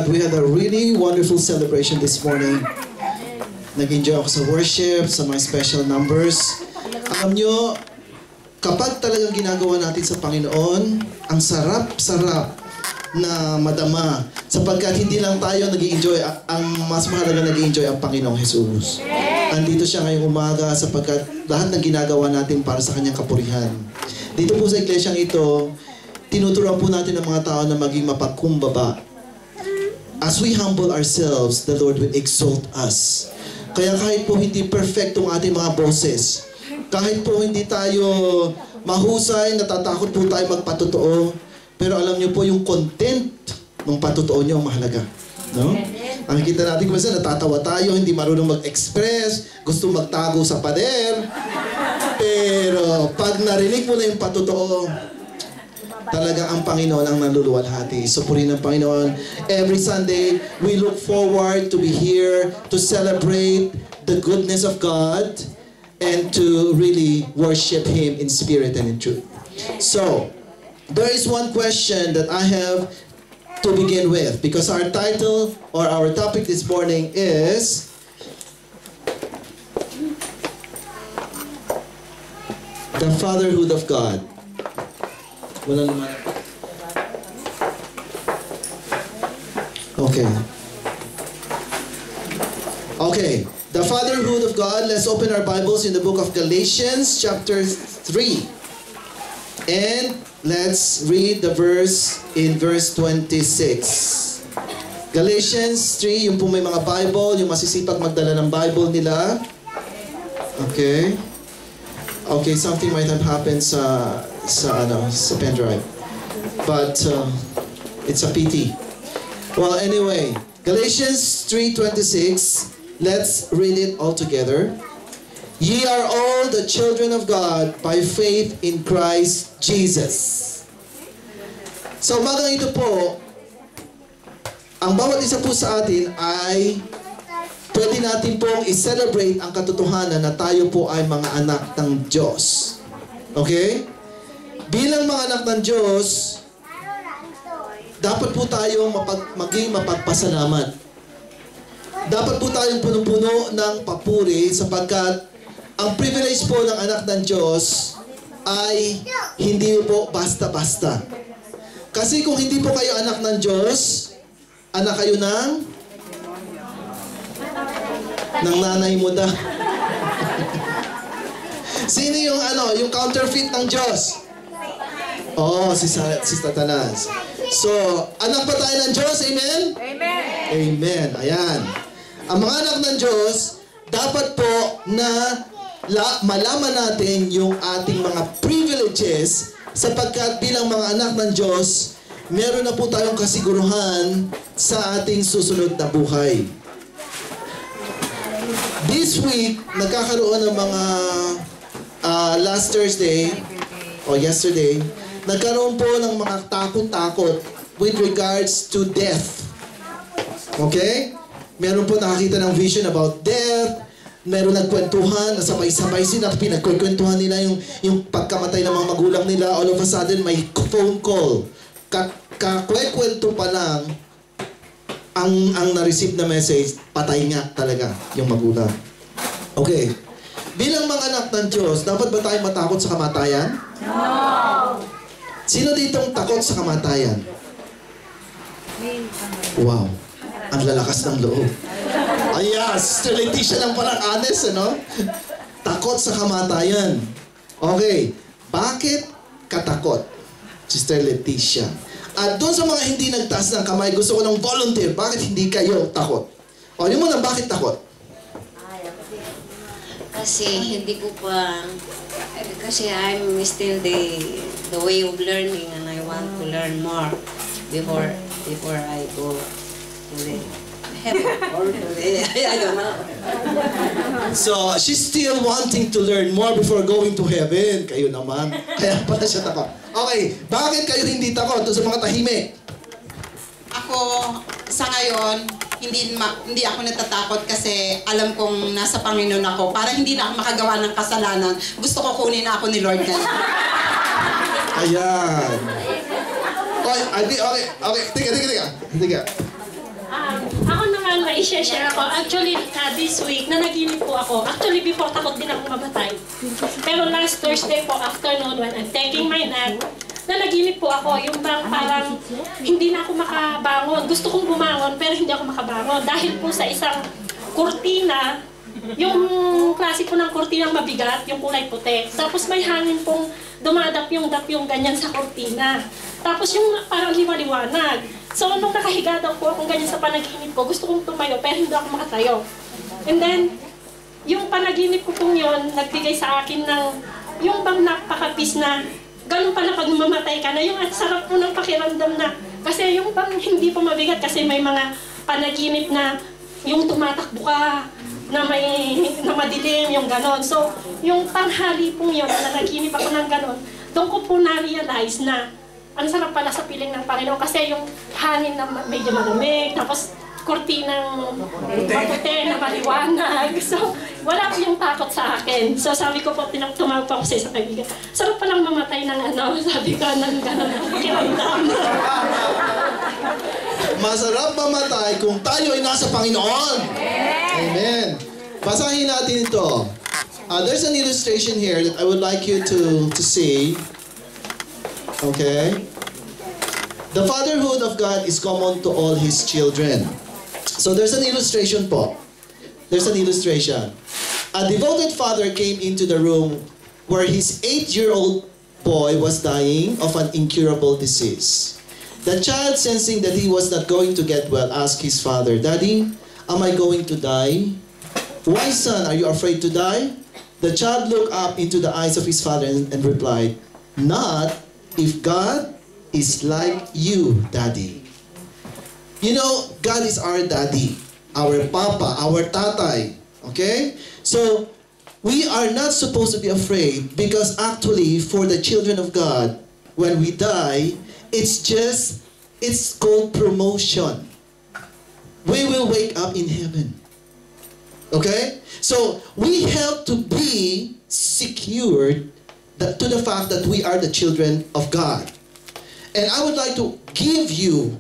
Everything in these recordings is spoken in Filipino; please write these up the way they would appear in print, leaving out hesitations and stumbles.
God, we had a really wonderful celebration this morning. Nag-enjoy ako sa worship, sa mga special numbers. Alam nyo, kapag talagang ginagawa natin sa Panginoon, ang sarap-sarap na madama. Sapagkat hindi lang tayo nag-i-enjoy, ang mas mahalaga nag-i-enjoy ang Panginoong Jesus. Andito siya ngayong umaga sapagkat lahat ng ginagawa natin para sa Kanyang kapurihan. Dito po sa iglesyang ito, tinuturuan po natin ang mga tao na maging mapagkumbaba. As we humble ourselves, the Lord will exalt us. Kaya kahit po hindi perfect ang ating mga boses, kahit po hindi tayo mahusay, natatakot po tayo magpatotoo, pero alam niyo po yung content ng patotoo niyo ang mahalaga. No? Ang kita natin kung saan natatawa tayo, hindi marunong mag-express, gusto magtago sa pader, pero pag narinig mo na yung patotoo, talaga ang Panginoon ang naluluwalhati. So purihin ang Panginoon. Every Sunday, we look forward to be here to celebrate the goodness of God and to really worship Him in spirit and in truth. So, there is one question that I have to begin with because our title or our topic this morning is the fatherhood of God. Walang lumalap. Okay. Okay. The fatherhood of God. Let's open our Bibles in the book of Galatians chapter 3. And let's read the verse in verse 26. Galatians 3, yung po may mga Bible, yung masisipag magdala ng Bible nila. Okay. Okay, something might have happened sa pen drive. But it's a pity. Well, anyway, Galatians 3:26. Let's read it all together. Ye are all the children of God by faith in Christ Jesus. So, umagang ito po, ang bawat isa po sa atin ay pwede natin pong i-celebrate ang katotohanan na tayo po ay mga anak ng Diyos. Okay? Bilang mga anak ng Diyos, dapat po tayong maging mapagpasalamat. Dapat po tayong punong-puno ng papuri sapagkat ang privilege po ng anak ng Diyos ay hindi po basta-basta. Kasi kung hindi po kayo anak ng Diyos, anak kayo ng nanay mo na. Sino yung counterfeit ng Diyos? Oh, si Satanas. So, anak ba tayo ng Diyos? Amen? Amen. Amen. Ayan. Ang mga anak ng Diyos, dapat po na malaman natin yung ating mga privileges sapagkat bilang mga anak ng Diyos, meron na po tayong kasiguruhan sa ating susunod na buhay. This week, nagkakaroon ng mga last Thursday o yesterday, nagkaroon po ng mga takot-takot with regards to death. Okay? Meron po nakakita ng vision about death. Meron nagkwentuhan, nasabay-sabay sila, pinagkwentuhan nila yung pagkamatay ng mga magulang nila. All of a sudden, may phone call. Kakwekwento pa lang, ang na-receive na message, patay nga talaga yung magulang. Okay. Bilang mga anak ng Diyos, dapat ba tayo matakot sa kamatayan? No! Sino ditong takot sa kamatayan? Wow. Ang lalakas ng loob. Ayan, Sister Leticia lang palang honest, ano? Takot sa kamatayan. Okay. Bakit katakot, Sister Leticia? At doon sa mga hindi nagtaas ng kamay, gusto ko ng volunteer. Bakit hindi kayo takot? O, yun muna, bakit takot? Kasi hindi ko pa, kasi I'm still the way of learning and I want to learn more before I go to the heaven or to the, I don't know. So, she's still wanting to learn more before going to heaven. Kayo naman. Kaya pala siya takot. Okay, bakit kayo hindi takot doon sa mga tahimik? Ako, sa ngayon, hindi ako natatakot kasi alam kong nasa Panginoon ako. Para hindi na ako makagawa ng kasalanan, gusto ko kunin na ako ni Lord ngayon. Ayan. Okay. Tika. may i-share ako. Actually, this week, nanaginip po ako. Actually, before takot din ako mamatay. Pero last Thursday po, afternoon, when I'm taking my nap, nanaginip po ako. Yung bang parang hindi na ako makabangon. Gusto kong bumangon, pero hindi ako makabangon. Dahil po sa isang kurtina, yung klase po ng kurtinang mabigat, yung kulay puti. Tapos may hangin pong dumadap yung ganyan sa kurtina. Tapos yung parang liwaliwanag. So nung nakahiga daw po akong ganyan sa panaginip ko, gusto kong tumayo pero hindi ako makatayo. And then, yung panaginip ko pong yun, nagbigay sa akin ng yung bang napaka-peace na ganun pala pag mamatay ka na, yung at sarap po ng pakiramdam na, kasi yung bang hindi po mabigat kasi may mga panaginip na yung tumatakbo ka, na madilim, yung ganon. So, yung tanghali pong yun, na naginip ako ng ganon, doon ko po na-realize na ang sarap pala sa piling ng Panginoon kasi yung hangin na medyo malamig, tapos kurtinang maputi na maliwanag. So, wala po yung takot sa akin. So, sabi ko po, tumawag po ako sa isang kaibigan. Sarap palang mamatay ng sabi ko, ng ganon, pakiramdam. Masarap mamatay kung tayo ay nasa Panginoon. Amen. Basahin natin ito. There's an illustration here that I would like you to see. Okay? The fatherhood of God is common to all His children. So there's an illustration po. There's an illustration. A devoted father came into the room where his 8-year-old boy was dying of an incurable disease. The child, sensing that he was not going to get well, asked his father, "Daddy, am I going to die?" "Why, son, are you afraid to die?" The child looked up into the eyes of his father and replied, "Not if God is like you, Daddy." You know, God is our daddy, our papa, our tatay. Okay? So, we are not supposed to be afraid because actually, for the children of God, when we die, it's called promotion. We will wake up in heaven. Okay? So, we have to be secured to the fact that we are the children of God. And I would like to give you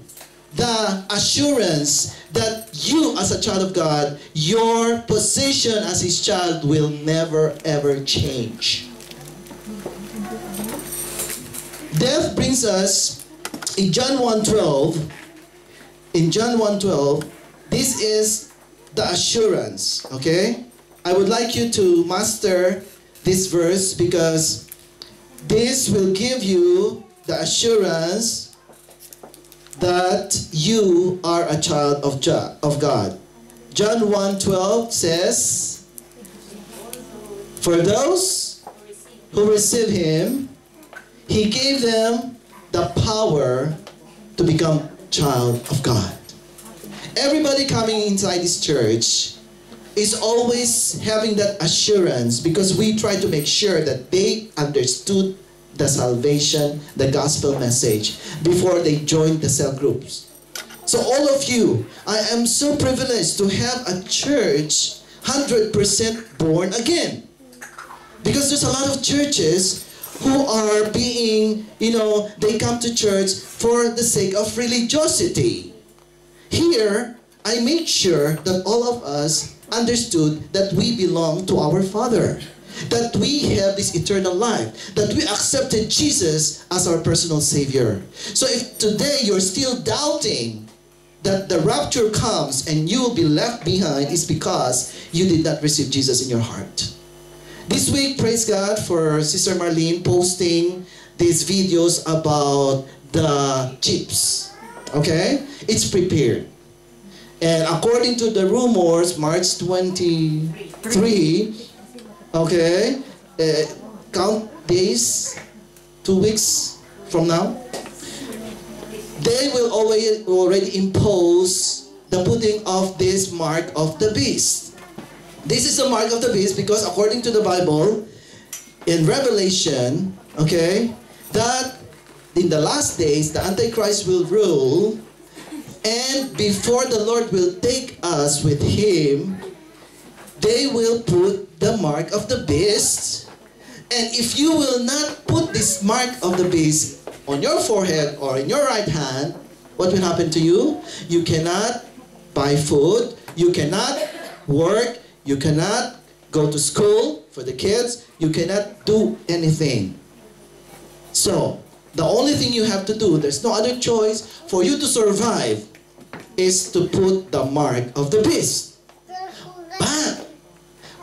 the assurance that you as a child of God, your position as His child will never ever change. Death brings us in John 1:12. In John 1:12, this is the assurance, okay? I would like you to master this verse because this will give you the assurance that you are a child of God. John 1:12 says, "For those who receive Him, He gave them the power to become child of God." Everybody coming inside this church is always having that assurance because we try to make sure that they understood the salvation, the gospel message before they joined the cell groups. So all of you, I am so privileged to have a church 100% born again. Because there's a lot of churches who are being, they come to church for the sake of religiosity. Here, I make sure that all of us understood that we belong to our Father, that we have this eternal life, that we accepted Jesus as our personal Savior. So if today you're still doubting that the rapture comes and you will be left behind, it's because you did not receive Jesus in your heart. This week, praise God for Sister Marlene posting these videos about the chips. Okay? It's prepared. And according to the rumors, March 23, okay, count days, 2 weeks from now, they will already impose the putting of this mark of the beast. This is the mark of the beast because according to the Bible, in Revelation, okay, that in the last days, the Antichrist will rule, and before the Lord will take us with Him, they will put the mark of the beast. And if you will not put this mark of the beast on your forehead or in your right hand, what will happen to you? You cannot buy food, You cannot work, you cannot go to school for the kids, you cannot do anything. So, the only thing you have to do, there's no other choice for you to survive, is to put the mark of the beast. But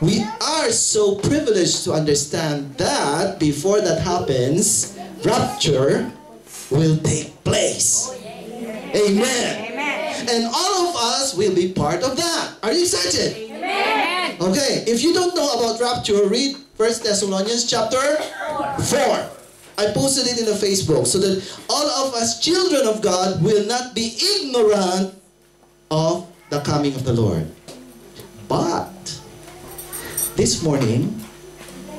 we are so privileged to understand that before that happens, rapture will take place. Amen. And all of us will be part of that. Are you excited? Amen. Okay, if you don't know about rapture, read 1 Thessalonians chapter 4. I posted it in the Facebook so that all of us children of God will not be ignorant of the coming of the Lord. But this morning,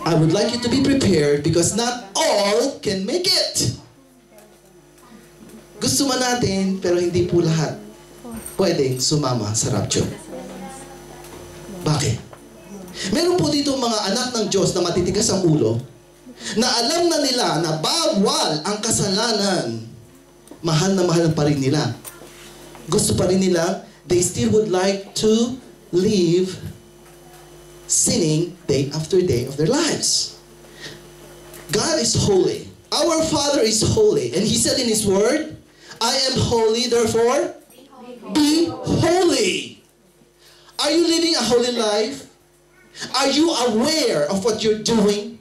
I would like you to be prepared because not all can make it. Gusto man natin, pero hindi po lahat pwedeng sumama sa rapture. Bakit? Meron po dito mga anak ng Diyos na matitigas ang ulo, na alam na nila na bawal ang kasalanan. Mahal na mahal pa rin nila. Gusto pa rin nila, they still would like to live sinning day after day of their lives. God is holy. Our Father is holy. And He said in His Word, I am holy, therefore be holy. Are you living a holy life? Are you aware of what you're doing?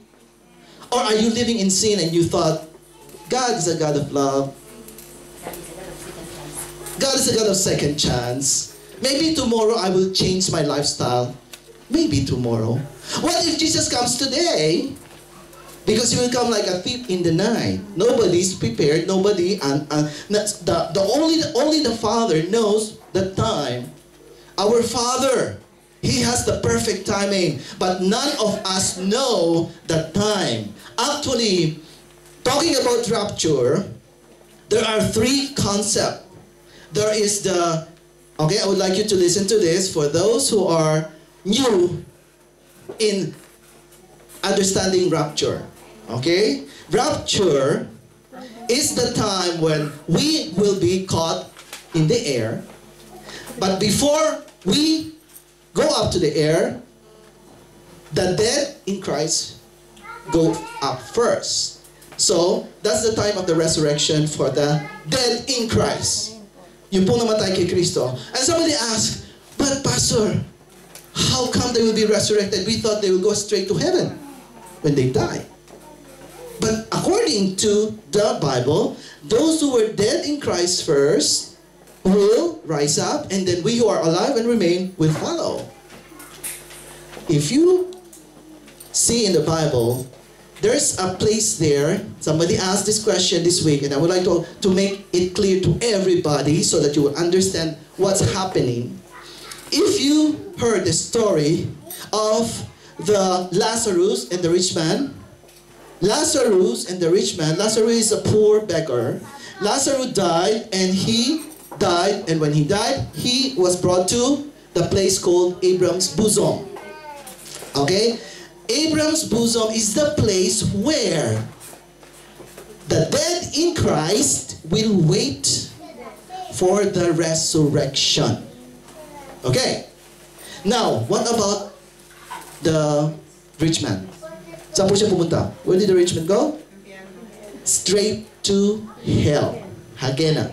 Or are you living in sin and you thought, God is a God of love. God is a God of second chance. Maybe tomorrow I will change my lifestyle. Maybe tomorrow. What if Jesus comes today? Because He will come like a thief in the night. Nobody's prepared. Nobody, only the Father knows the time. Our Father, He has the perfect timing, but none of us know the time. Actually, talking about rapture, there are three concepts. There is the, okay, I would like you to listen to this for those who are new in understanding rapture. Okay? Rapture is the time when we will be caught in the air, but before we go up to the air, the dead in Christ go up first. So, that's the time of the resurrection for the dead in Christ. Yung pong namatay kay Kristo. And somebody asked, but Pastor, how come they will be resurrected? We thought they will go straight to heaven when they die. But according to the Bible, those who were dead in Christ first will rise up, and then we who are alive and remain will follow. If you see in the Bible, there's a place there. Somebody asked this question this week, and I would like to make it clear to everybody so that you will understand what's happening. If you heard the story of the Lazarus and the rich man, Lazarus and the rich man, Lazarus is a poor beggar. Lazarus died, and when he died, he was brought to the place called Abraham's bosom. Okay? Abraham's bosom is the place where the dead in Christ will wait for the resurrection. Okay? Now, what about the rich man? Saan po siya pumunta? Where did the rich man go? Straight to hell. Hagena.